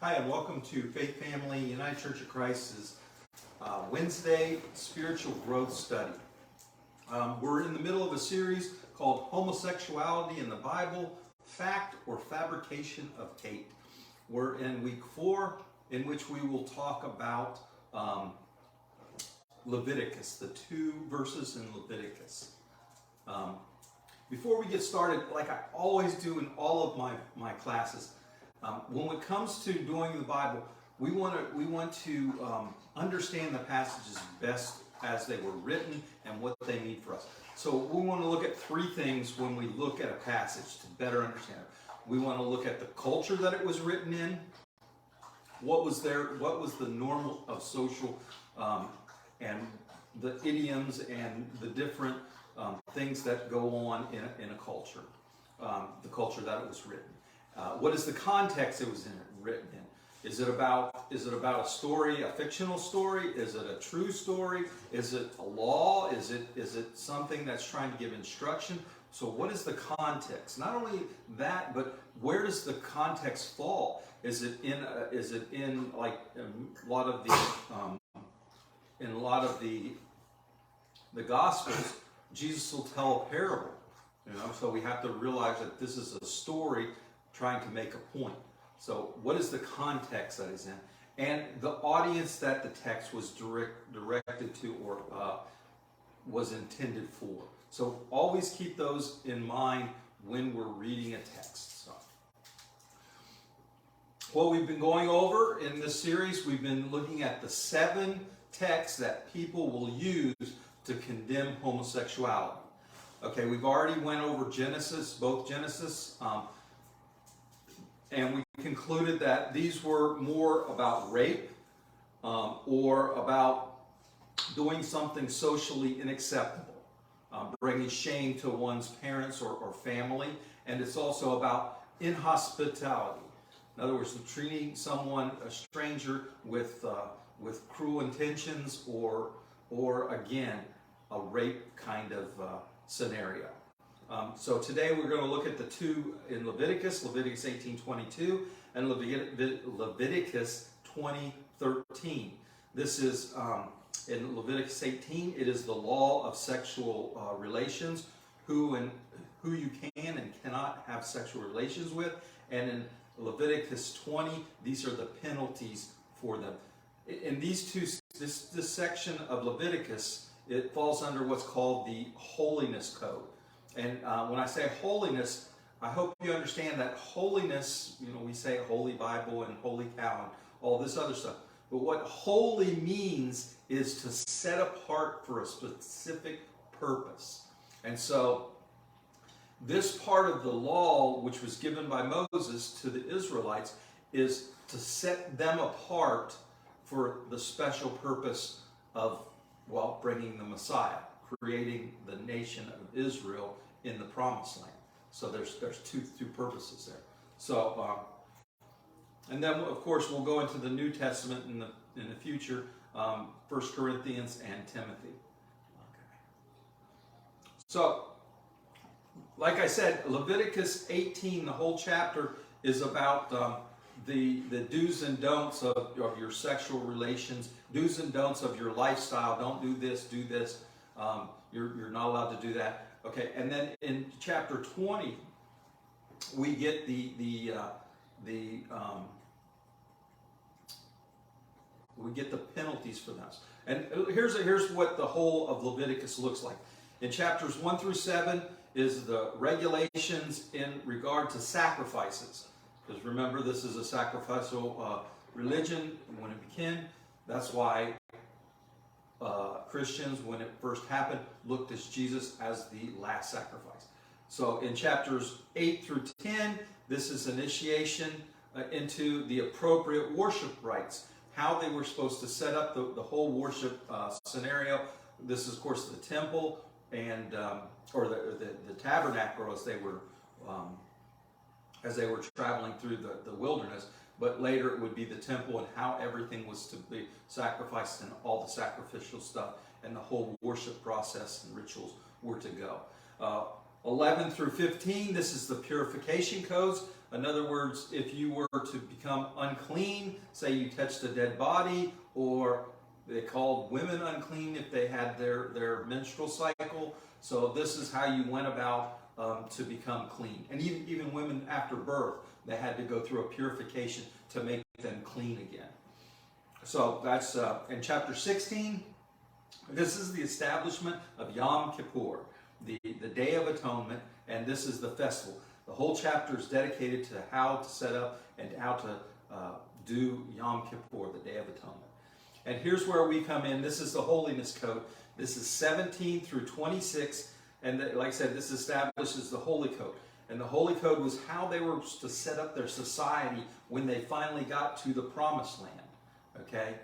Hi, and welcome to Faith Family United Church of Christ's Wednesday Spiritual Growth Study. We're in the middle of a series called Homosexuality in the Bible, Fact or Fabrication of Hate. We're in week 4, in which we will talk about Leviticus, the 2 verses in Leviticus. Before we get started, like I always do in all of my classes, when it comes to doing the Bible, we want to understand the passages best as they were written and what they mean for us. So we want to look at 3 things when we look at a passage to better understand it. We want to look at the culture that it was written in. What was the normal of social and the idioms and the different things that go on in a culture, the culture that it was written. What is the context it was written in? Is it about a story, a fictional story? Is it a true story? Is it a law? Is it something that's trying to give instruction? So what is the context? Not only that, but where does the context fall? Is it in like a lot of the Gospels? Jesus will tell a parable, so we have to realize that this is a story trying to make a point. So what is the context that is in? And the audience that the text was directed to or was intended for. So always keep those in mind when we're reading a text. So, what we've been going over in this series, we've been looking at the 7 texts that people will use to condemn homosexuality. Okay, we've already went over Genesis, both Genesis, and we concluded that these were more about rape or about doing something socially unacceptable, bringing shame to one's parents or family, and it's also about inhospitality. In other words, treating someone, a stranger, with cruel intentions or again, a rape kind of scenario. So today we're going to look at the 2 in Leviticus 18:22 and Leviticus 20:13. This is in Leviticus 18. It is the law of sexual relations, who you can and cannot have sexual relations with, and in Leviticus 20, these are the penalties for them. In these two, this section of Leviticus, it falls under what's called the holiness code. And when I say holiness, I hope you understand that holiness, we say Holy Bible and Holy Cow and all this other stuff. But what holy means is to set apart for a specific purpose. And so this part of the law, which was given by Moses to the Israelites, is to set them apart for the special purpose of, bringing the Messiah, creating the nation of Israel in the Promised Land. So there's two purposes there. So and then of course we'll go into the New Testament in the future, 1 Corinthians and Timothy. Okay. So like I said, Leviticus 18, the whole chapter is about the do's and don'ts of your sexual relations, do's and don'ts of your lifestyle. Don't do this, do this. You're not allowed to do that. Okay, and then in chapter 20, we get the penalties for this. And here's what the whole of Leviticus looks like. In chapters 1 through 7 is the regulations in regard to sacrifices. Because remember, this is a sacrificial religion when it began. That's why Christians, when it first happened, looked at Jesus as the last sacrifice. So in chapters 8 through 10, this is initiation into the appropriate worship rites, how they were supposed to set up the whole worship scenario. This is, of course, the temple and or the tabernacle as they were traveling through the wilderness. But later it would be the temple and how everything was to be sacrificed and all the sacrificial stuff and the whole worship process and rituals were to go. 11 through 15, this is the purification codes. In other words, if you were to become unclean, say you touched a dead body, or they called women unclean if they had their menstrual cycle. So this is how you went about to become clean. And even women after birth, they had to go through a purification to make them clean again. So that's in chapter 16. This is the establishment of Yom Kippur, the Day of Atonement, and this is the festival. The whole chapter is dedicated to how to set up and how to do Yom Kippur, the Day of Atonement. And here's where we come in. This is the Holiness Code. This is 17 through 26, and like I said, this establishes the Holy Code. And the Holy Code was how they were to set up their society when they finally got to the Promised Land. Okay?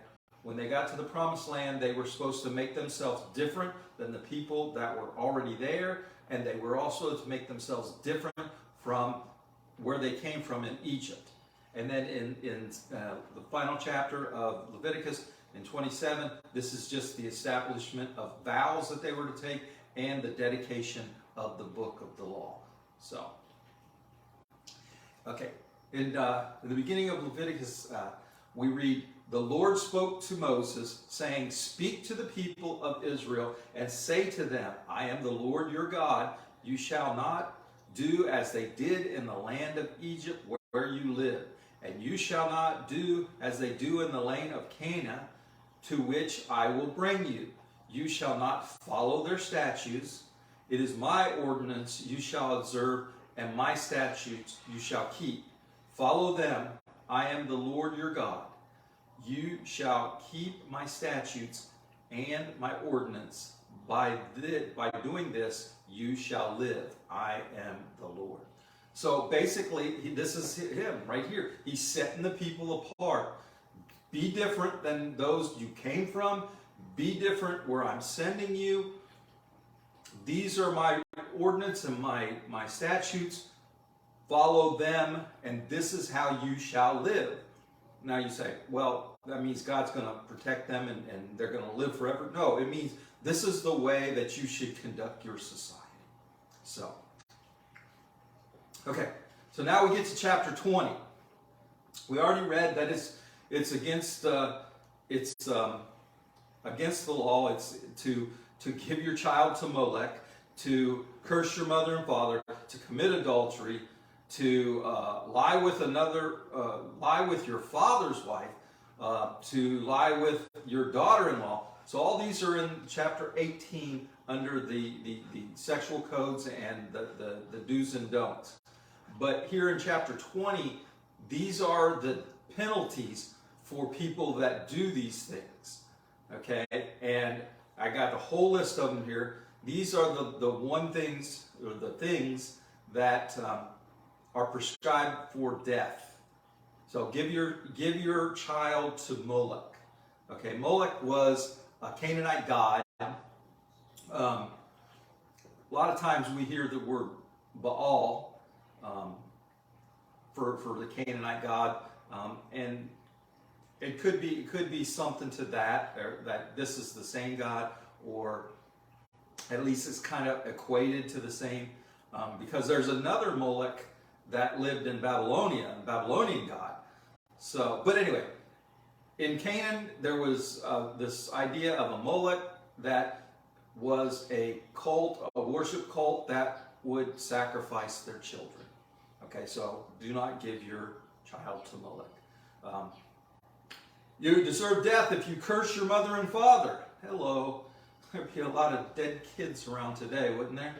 When they got to the Promised Land, they were supposed to make themselves different than the people that were already there, and they were also to make themselves different from where they came from in Egypt. And then in the final chapter of Leviticus, in 27, this is just the establishment of vows that they were to take and the dedication of the book of the law. So, okay, in the beginning of Leviticus, we read, "The Lord spoke to Moses, saying, Speak to the people of Israel and say to them, I am the Lord your God. You shall not do as they did in the land of Egypt where you live, and you shall not do as they do in the land of Canaan, to which I will bring you. You shall not follow their statutes. It is my ordinance you shall observe, and my statutes you shall keep. Follow them. I am the Lord your God. You shall keep my statutes and my ordinance. By doing this, you shall live. I am the Lord." So basically, this is him right here. He's setting the people apart. Be different than those you came from. Be different where I'm sending you. These are my ordinance and my statutes. Follow them, and this is how you shall live. Now you say, well, that means God's going to protect them and they're going to live forever. No, it means this is the way that you should conduct your society. So, okay, so now we get to chapter 20. We already read that it's against against the law. It's to give your child to Molech, to curse your mother and father, to commit adultery, to lie with your father's wife, to lie with your daughter-in-law. So all these are in chapter 18 under the sexual codes and the do's and don'ts. But here in chapter 20, these are the penalties for people that do these things. Okay, and I got the whole list of them here. These are the things that are prescribed for death. So give your child to Molech. Okay, Molech was a Canaanite god. A lot of times we hear the word Baal for the Canaanite god, and it could be something to that, or that this is the same god, or at least it's kind of equated to the same, because there's another Molech that lived in Babylonia, a Babylonian god. So, but anyway, in Canaan there was this idea of a Molech that was a cult, a worship cult that would sacrifice their children. Okay, so do not give your child to Molech. You deserve death if you curse your mother and father. Hello. There'd be a lot of dead kids around today, wouldn't there?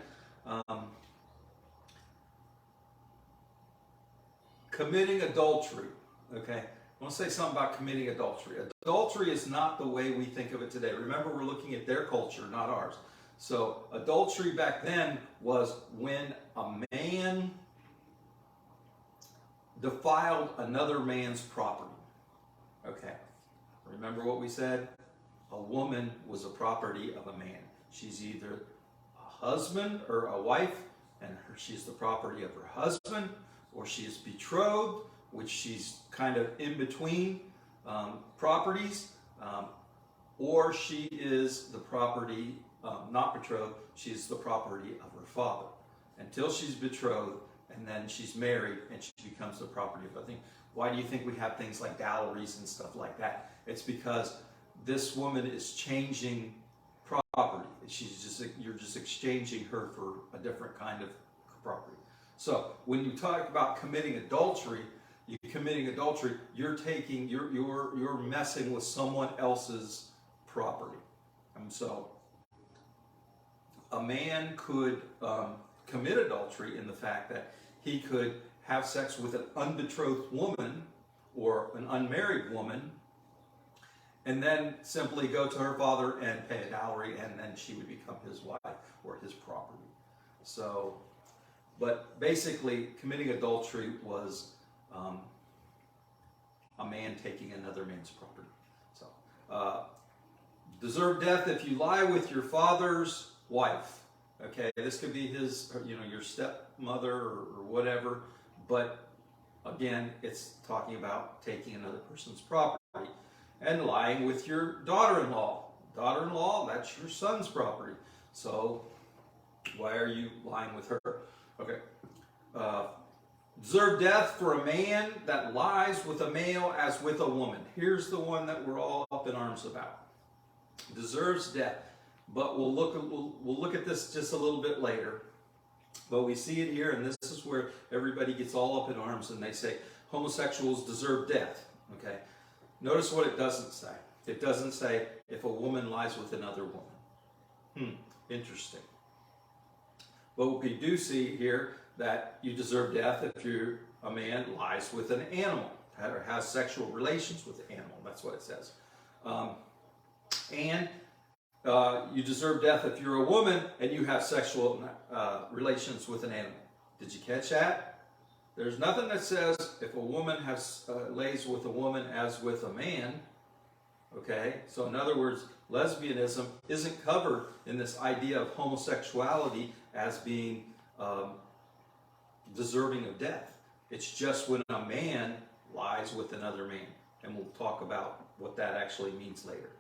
Committing adultery. Okay, I want to say something about committing adultery. Adultery is not the way we think of it today. Remember, we're looking at their culture, not ours. So adultery back then was when a man defiled another man's property. Okay, remember what we said? A woman was a property of a man. She's either a husband or a wife, and she's the property of her husband, or she is betrothed, which she's kind of in between properties, or she is the property, not betrothed, she's the property of her father, until she's betrothed, and then she's married and she becomes the property of others. Why do you think we have things like dowries and stuff like that? It's because this woman is changing property. You're just exchanging her for a different kind of property. So when you talk about committing adultery, you're messing with someone else's property. And so a man could commit adultery in the fact that he could have sex with an unbetrothed woman or an unmarried woman, and then simply go to her father and pay a dowry, and then she would become his wife or his property. So, but basically, committing adultery was a man taking another man's property. So, deserve death if you lie with your father's wife. Okay, this could be your stepmother or whatever, but again, it's talking about taking another person's property. And lying with your daughter-in-law. Daughter-in-law, that's your son's property. So, why are you lying with her? Okay. Deserve death for a man that lies with a male as with a woman. Here's the one that we're all up in arms about. Deserves death. But we'll look at this just a little bit later. But we see it here, and this is where everybody gets all up in arms and they say homosexuals deserve death. Okay. Notice what it doesn't say. It doesn't say if a woman lies with another woman. Interesting. But we do see here that you deserve death if a man lies with an animal or has sexual relations with an animal. That's what it says. And you deserve death if you're a woman and you have sexual relations with an animal. Did you catch that? There's nothing that says if a woman lays with a woman as with a man. Okay, so in other words, lesbianism isn't covered in this idea of homosexuality as being deserving of death. It's just when a man lies with another man, and we'll talk about what that actually means later.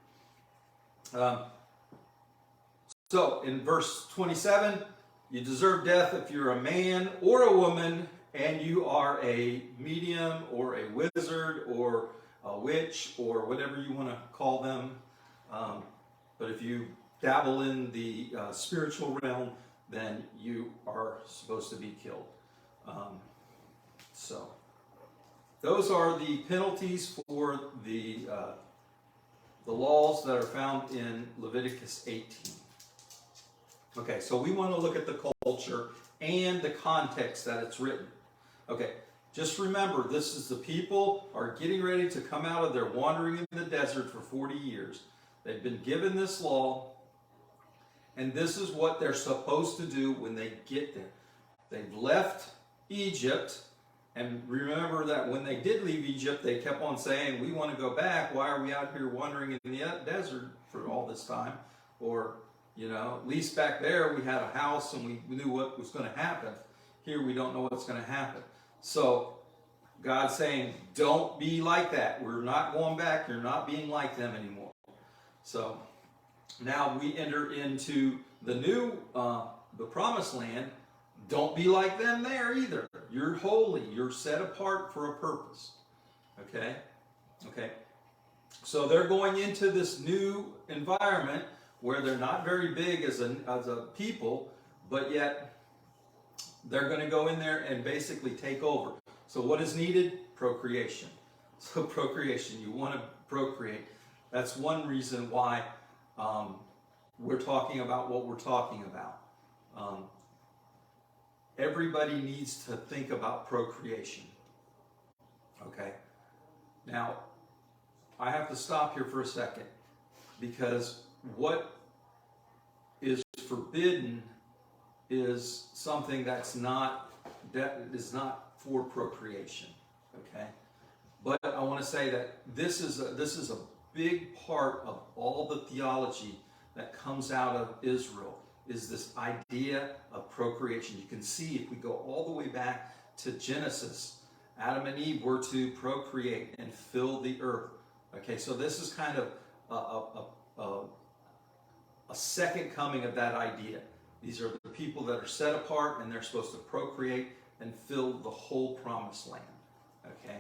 So in verse 27, you deserve death if you're a man or a woman and you are a medium or a wizard or a witch or whatever you want to call them. But if you dabble in the spiritual realm, then you are supposed to be killed. So those are the penalties for the laws that are found in Leviticus 18. Okay, so we want to look at the culture and the context that it's written. Okay, just remember, this is the people are getting ready to come out of their wandering in the desert for 40 years. They've been given this law, and this is what they're supposed to do when they get there. They've left Egypt, and remember that when they did leave Egypt, they kept on saying, we want to go back. Why are we out here wandering in the desert for all this time? Or, at least back there we had a house and we knew what was going to happen. Here we don't know what's going to happen. So God's saying, don't be like that. We're not going back. You're not being like them anymore. So now we enter into the new, the promised land. Don't be like them there either. You're holy. You're set apart for a purpose. Okay? Okay. So they're going into this new environment where they're not very big as a people, but yet they're going to go in there and basically take over. So what is needed? Procreation. So procreation. You want to procreate. That's one reason why we're talking about what we're talking about. Everybody needs to think about procreation. Okay? Now, I have to stop here for a second, because what is forbidden is something that is not for procreation. Okay? But I want to say that this is a big part of all the theology that comes out of Israel, is this idea of procreation. You can see if we go all the way back to Genesis, Adam and Eve were to procreate and fill the earth. Okay, so this is kind of a second coming of that idea. These are the people that are set apart and they're supposed to procreate and fill the whole promised land. Okay?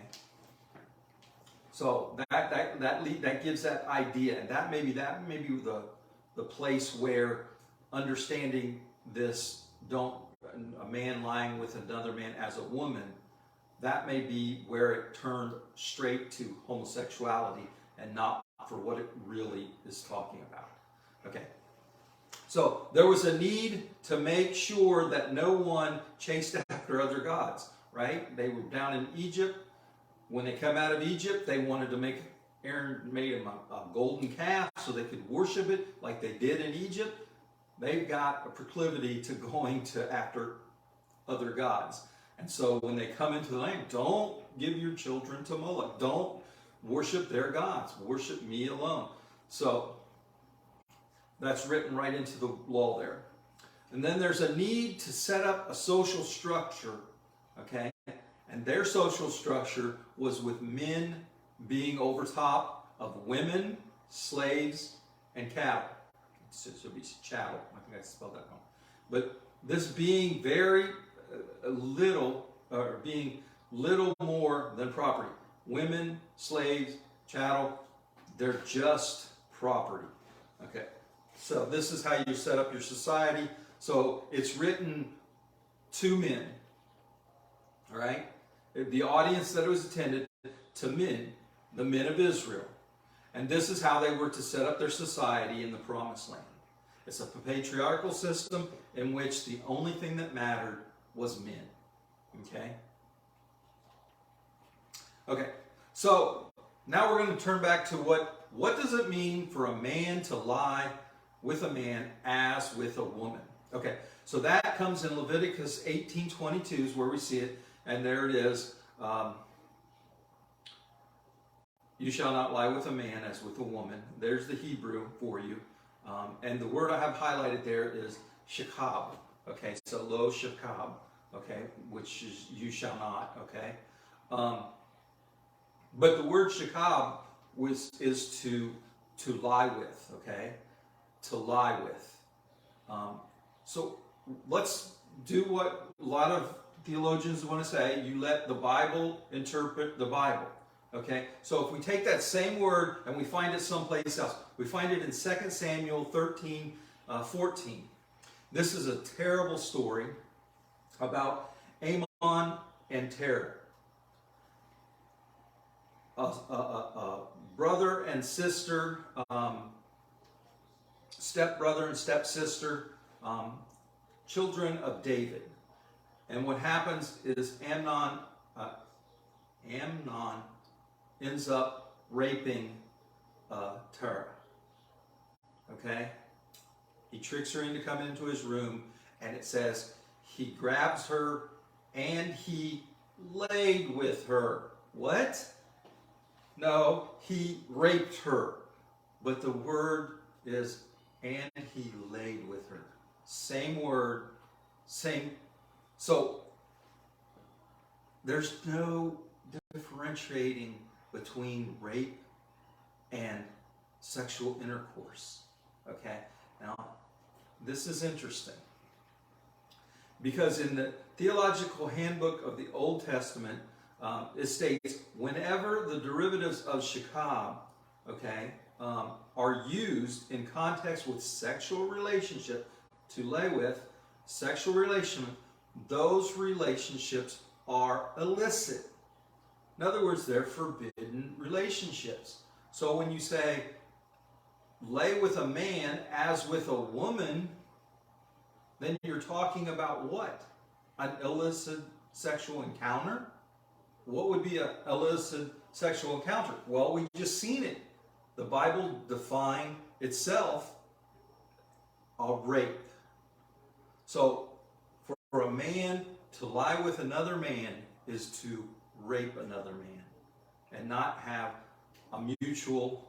So that gives that idea, and that may be the place where understanding this, a man lying with another man as a woman, that may be where it turned straight to homosexuality and not for what it really is talking about. Okay. So there was a need to make sure that no one chased after other gods, right? They were down in Egypt. When they come out of Egypt, they wanted to make, Aaron made them a golden calf so they could worship it like they did in Egypt. They've got a proclivity to going to after other gods. And so when they come into the land, don't give your children to Moloch. Don't worship their gods. Worship me alone. So that's written right into the law there. And then there's a need to set up a social structure, okay? And their social structure was with men being over top of women, slaves, and cattle. So it should be chattel. I think I spelled that wrong. But this being very little, or being little more than property. Women, slaves, chattel, they're just property. Okay. So this is how you set up your society. So it's written to men. All right? The audience that was attended to men, the men of Israel. And this is how they were to set up their society in the Promised Land. It's a patriarchal system in which the only thing that mattered was men. Okay? Okay. So now we're going to turn back to what does it mean for a man to lie with a man as with a woman? Okay. So that comes in Leviticus 18:22 is where we see it. And there it is. You shall not lie with a man as with a woman. There's the Hebrew for you. And the word I have highlighted there is shakab. Okay, so lo shakab. Okay, which is you shall not. Okay. But the word shakab is to lie with. Okay, to lie with. So let's do what a lot of theologians want to say. You let the Bible interpret the Bible. Okay, so if we take that same word and we find it someplace else, we find it in 2 Samuel 13:14. This is a terrible story about Ammon and Terah. A brother and sister, stepbrother and stepsister, children of David. And what happens is Amnon ends up raping Terah. Okay? He tricks her into coming into his room, and it says he grabs her and he laid with her. What? No, he raped her. But the word is, and he laid with her. Same word, same. So, there's no differentiating between rape and sexual intercourse. Okay? Now, this is interesting. Because in the Theological Handbook of the Old Testament, it states, whenever the derivatives of shakab, okay, are used in context with sexual relationship, to lay with, sexual relation, those relationships are illicit. In other words, they're forbidden relationships. So when you say, lay with a man as with a woman, then you're talking about what? An illicit sexual encounter? What would be an illicit sexual encounter? Well, we just seen it. The Bible defined itself a rape. So for a man to lie with another man is to rape another man and not have a mutual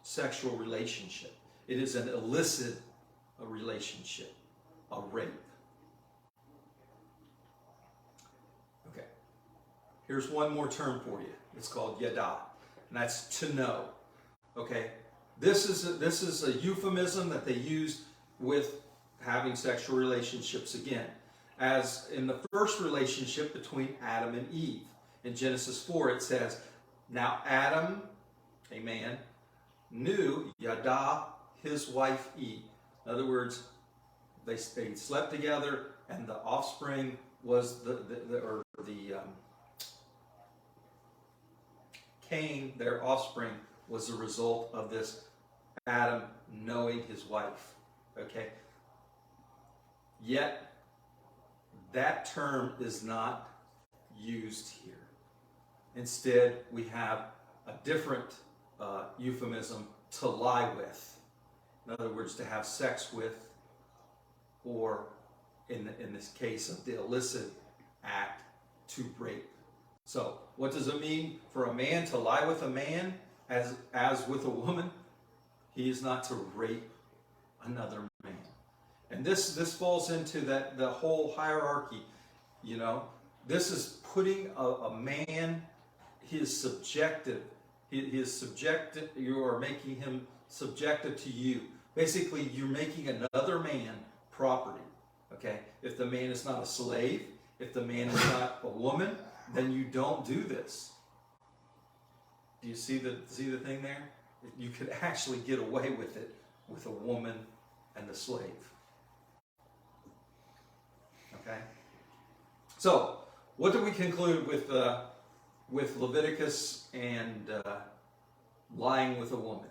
sexual relationship. It is an illicit relationship, a rape. Okay. Here's one more term for you. It's called yada, and that's to know. Okay. This is a euphemism that they use with having sexual relationships again. as in the first relationship between Adam and Eve. In Genesis 4 it says, now Adam, a man, knew Yada, his wife Eve. In other words, they slept together, and the offspring was Cain, their offspring, was the result of this Adam knowing his wife. Okay? Yet, that term is not used here. Instead, we have a different euphemism, to lie with. In other words, to have sex with, or in this case of the illicit act, to rape. So, what does it mean for a man to lie with a man as with a woman? He is not to rape another man. And this falls into the whole hierarchy. You know, this is putting a man, he is subjective. He is subjective. You are making him subjective to you. Basically, you're making another man property. Okay? If the man is not a slave, if the man is not a woman, then you don't do this. Do you see the thing there? You could actually get away with it with a woman and the slave. Okay? So, what do we conclude with Leviticus and lying with a woman?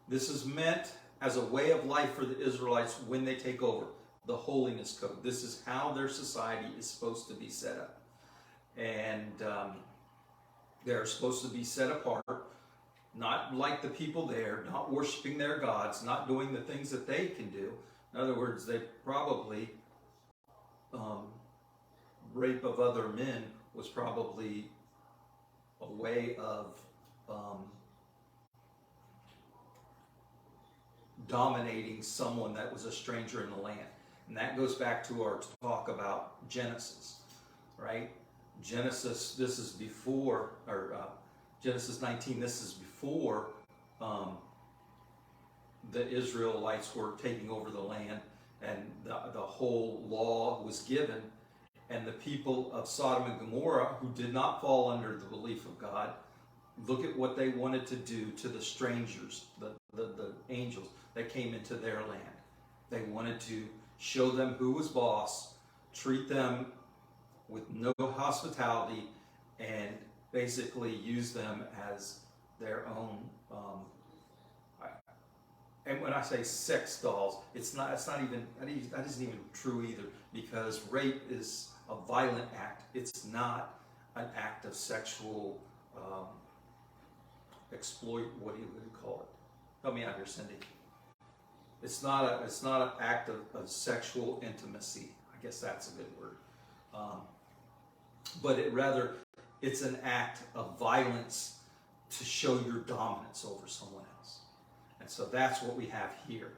This is meant as a way of life for the Israelites when they take over. The holiness code. This is how their society is supposed to be set up. And they're supposed to be set apart, not like the people there, not worshiping their gods, not doing the things that they can do. In other words, they probably, rape of other men was probably a way of dominating someone that was a stranger in the land. And that goes back to our talk about Genesis, right? Genesis, this is before, or Genesis 19, this is before the Israelites were taking over the land, and the whole law was given, and the people of Sodom and Gomorrah, who did not fall under the belief of God, look at what they wanted to do to the strangers, the angels that came into their land. They wanted to show them who was boss, treat them with no hospitality, and basically use them as their own. And when I say sex dolls, that isn't even true either, because rape is a violent act. It's not an act of sexual exploit. What do you call it? Help me out here, Cindy. It's not an act of sexual intimacy. I guess that's a good word. But it's an act of violence to show your dominance over someone else. And so that's what we have here.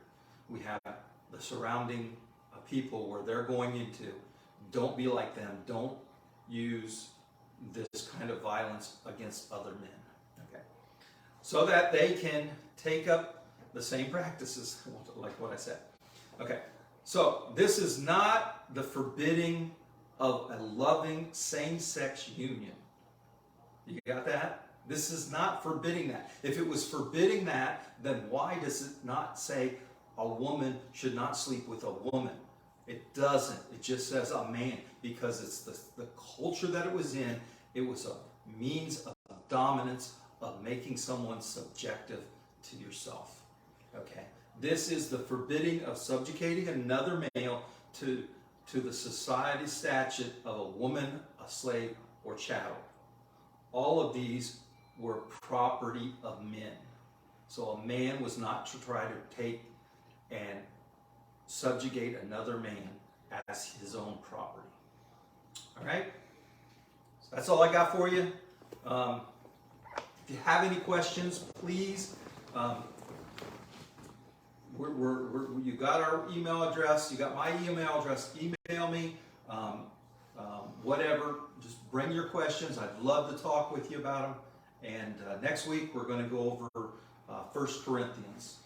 We have the surrounding people where they're going into, don't be like them, don't use this kind of violence against other men. Okay. So that they can take up the same practices, like what I said. Okay. So this is not the forbidding of a loving same-sex union. You got that? This is not forbidding that. If it was forbidding that, then why does it not say a woman should not sleep with a woman? It doesn't. It just says a man, because it's the culture that it was in. It was a means of dominance, of making someone subjective to yourself. Okay? This is the forbidding of subjugating another male to the society statute of a woman, a slave, or chattel. All of these were property of men. So a man was not to try to take and subjugate another man as his own property. All right? So that's all I got for you. If you have any questions, please. You got our email address. You got my email address. Email me. Whatever. Just bring your questions. I'd love to talk with you about them. And next week we're going to go over 1 Corinthians.